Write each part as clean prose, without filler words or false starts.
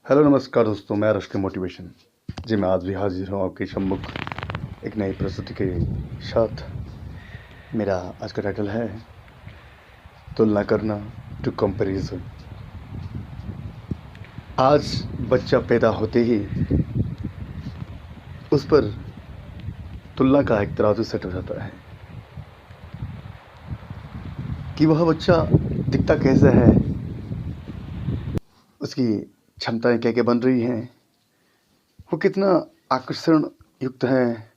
Hello नमस्कार दोस्तों, मैं रश के मोटिवेशन जी। मैं आज भी हाजिर हूँ आपके सम्मुख एक नई प्रस्तुति के साथ। मेरा आज का टाइटल है तुलना करना टू कंपैरिजन। आज बच्चा पैदा होते ही उस पर तुलना का एक तराजू सेट हो जाता है कि वह बच्चा दिखता कैसा है, उसकी क्षमताएं क्या क्या बन रही हैं, वो कितना आकर्षण युक्त है,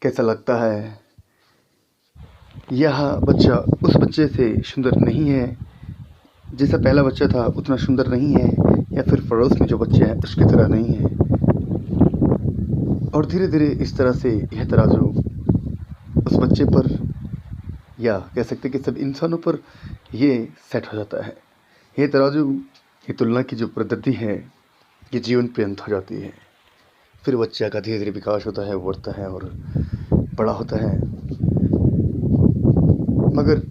कैसा लगता है। यह बच्चा उस बच्चे से सुंदर नहीं है, जैसा पहला बच्चा था उतना सुंदर नहीं है, या फिर पड़ोस में जो बच्चे हैं उसकी तरह नहीं है। और धीरे धीरे इस तरह से यह तराजू उस बच्चे पर, या कह सकते कि सब इंसानों पर ये सेट हो जाता है। ये तराजू, ये तुलना की जो पद्धति है, ये जीवन पर्यंत हो जाती है। फिर बच्चा का धीरे धीरे विकास होता है, बढ़ता है और बड़ा होता है। मगर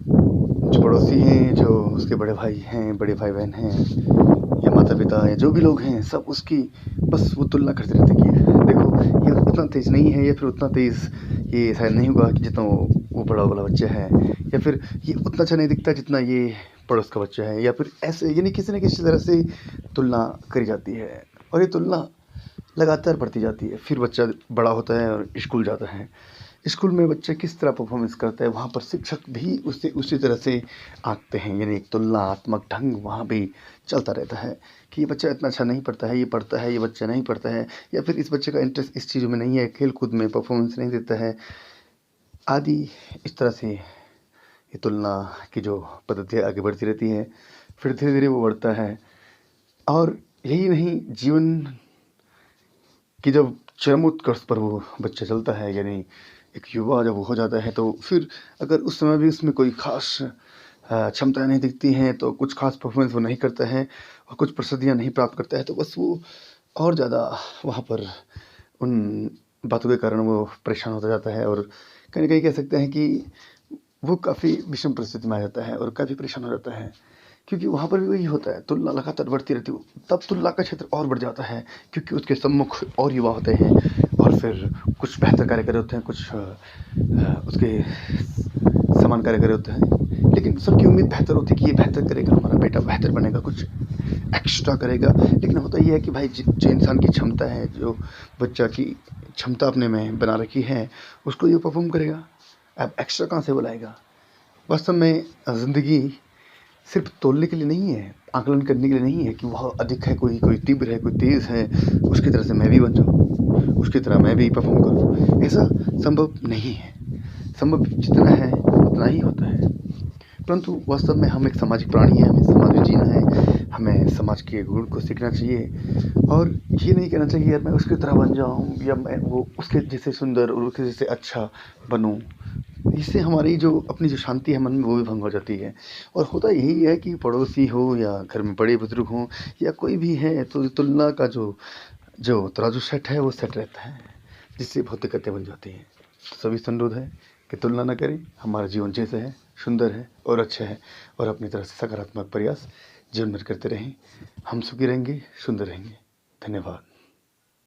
जो पड़ोसी हैं, जो उसके बड़े भाई हैं, बड़े भाई बहन हैं, या माता पिता या जो भी लोग हैं, सब उसकी बस वो तुलना करते रहते कि देखो ये उतना तेज़ नहीं है, या फिर उतना तेज़ ये शायद नहीं होगा कि जितना वो बड़ा वाला बच्चा है, या फिर ये उतना अच्छा नहीं दिखता जितना ये पड़ोस का बच्चा है, या फिर ऐसे, यानी किसी न किसी तरह से तुलना करी जाती है। और ये तुलना लगातार बढ़ती जाती है। फिर बच्चा बड़ा होता है और स्कूल जाता है। स्कूल में बच्चा किस तरह परफॉर्मेंस करता है, वहाँ पर शिक्षक भी उसे उसी तरह से आंकते हैं। यानी एक तुलनात्मक ढंग वहाँ भी चलता रहता है कि ये बच्चा इतना अच्छा नहीं पढ़ता है, ये पढ़ता है, ये बच्चा नहीं पढ़ता है, या फिर इस बच्चे का इंटरेस्ट इस चीज़ों में नहीं है, खेल कूद में परफॉर्मेंस नहीं देता है आदि। इस तरह से ये तुलना की जो पद्धति है आगे बढ़ती रहती है। फिर धीरे धीरे वो बढ़ता है। और यही नहीं, जीवन कि जब चरम उत्कर्ष पर वो बच्चा चलता है, यानी एक युवा जब वो हो जाता है, तो फिर अगर उस समय भी उसमें कोई ख़ास क्षमताएँ नहीं दिखती हैं, तो कुछ ख़ास परफ़ॉर्मेंस वो नहीं करता है और कुछ प्रसिद्धियाँ नहीं प्राप्त करता है, तो बस वो और ज़्यादा वहाँ पर उन बातों के कारण वो परेशान होता जाता है। और कहीं न कहीं कह सकते हैं कि वो काफ़ी विषम परिस्थिति में आ जाता है और काफ़ी परेशान हो जाता है। क्योंकि वहाँ पर भी वही होता है, तुलना लगातार बढ़ती रहती है। तब तुलना का क्षेत्र और बढ़ जाता है, क्योंकि उसके सम्मुख और युवा होते हैं और फिर कुछ बेहतर कार्य कर रहे होते हैं, कुछ उसके समान कार्य कर रहे होते हैं। लेकिन सबकी उम्मीद बेहतर होती है कि ये बेहतर करेगा, हमारा बेटा बेहतर बनेगा, कुछ एक्स्ट्रा करेगा। लेकिन होता ये है कि भाई जो इंसान की क्षमता है, जो बच्चा की क्षमता अपने में बना रखी है, उसको ये परफ़ॉर्म करेगा। अब एक्स्ट्रा कहाँ से वो लाएगा? वास्तव में ज़िंदगी सिर्फ तोलने के लिए नहीं है, आकलन करने के लिए नहीं है कि वह अधिक है, कोई तीव्र है, कोई तेज़ है, उसकी तरह से मैं भी बन जाऊँ, उसकी तरह मैं भी परफ़ॉर्म करूँ। ऐसा संभव नहीं है। संभव जितना है उतना ही होता है। परंतु वास्तव में हम एक सामाजिक प्राणी हैं, हमें समाज में जीना है, हमें समाज के गुण को सीखना चाहिए। और ये नहीं कहना चाहिए यार मैं उसकी तरह बन जाऊँ, या मैं वो उसके जैसे सुंदर और उसके जैसे अच्छा बनूँ। इससे हमारी जो अपनी जो शांति है मन में, वो भी भंग हो जाती है। और होता यही है कि पड़ोसी हो या घर में बड़े बुजुर्ग हों या कोई भी है, तो तुलना का जो जो तराजू सेट है वो सेट रहता है, जिससे बहुत दिक्कतें बन जाती हैं। सभी से अनुरोध है कि तुलना न करें, हमारा जीवन जैसे है सुंदर है और अच्छा है, और अपनी तरफ से सकारात्मक प्रयास जीवन भर करते रहें। हम सुखी रहेंगे, सुंदर रहेंगे। धन्यवाद।